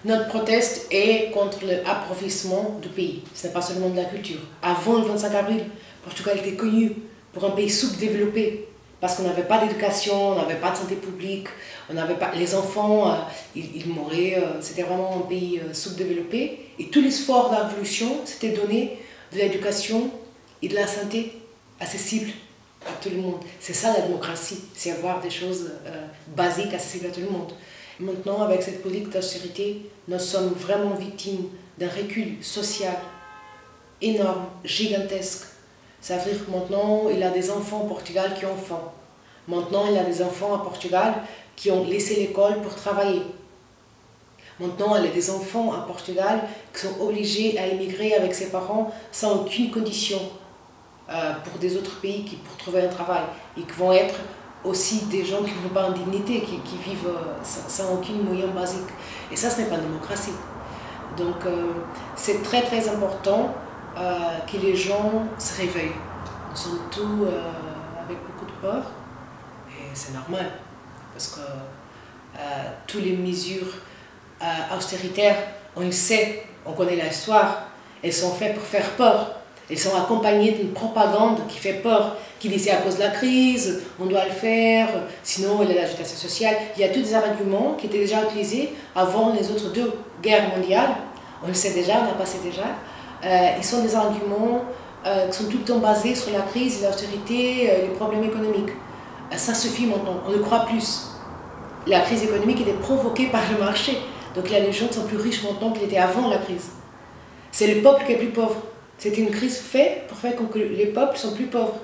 Notre proteste est contre l'appauvrissement du pays. Ce n'est pas seulement de la culture. Avant le 25 avril, Portugal était connu pour un pays sous-développé. Parce qu'on n'avait pas d'éducation, on n'avait pas de santé publique, on n'avait pas, les enfants, ils mouraient. C'était vraiment un pays sous-développé. Et tout l'espoir de la révolution, c'était donner de l'éducation et de la santé accessible à tout le monde. C'est ça la démocratie, c'est avoir des choses basiques accessibles à tout le monde. Maintenant, avec cette politique d'austérité, nous sommes vraiment victimes d'un recul social énorme, gigantesque. Ça veut dire que maintenant, il y a des enfants au Portugal qui ont faim. Maintenant, il y a des enfants à Portugal qui ont laissé l'école pour travailler. Maintenant, il y a des enfants à Portugal qui sont obligés à émigrer avec ses parents sans aucune condition pour des autres pays pour trouver un travail. Et qui vont être aussi des gens qui n'ont pas en dignité, qui vivent sans aucun moyen basique. Et ça, ce n'est pas une démocratie. Donc, c'est très très important que les gens se réveillent. Nous sommes tous avec beaucoup de peur, et c'est normal, parce que toutes les mesures austéritaires, on le sait, on connaît l'histoire, elles sont faites pour faire peur. Elles sont accompagnées d'une propagande qui fait peur, qui dit c'est à cause de la crise, on doit le faire, sinon il y a l'agitation sociale. Il y a tous des arguments qui étaient déjà utilisés avant les autres deux guerres mondiales. On le sait déjà, on a passé déjà. Ils sont des arguments qui sont tout le temps basés sur la crise, l'austérité, les problèmes économiques. Ça suffit maintenant, on le croit plus. La crise économique était provoquée par le marché. Donc là, les gens sont plus riches maintenant qu'ils étaient avant la crise. C'est le peuple qui est plus pauvre. C'était une crise faite pour faire que les peuples sont plus pauvres.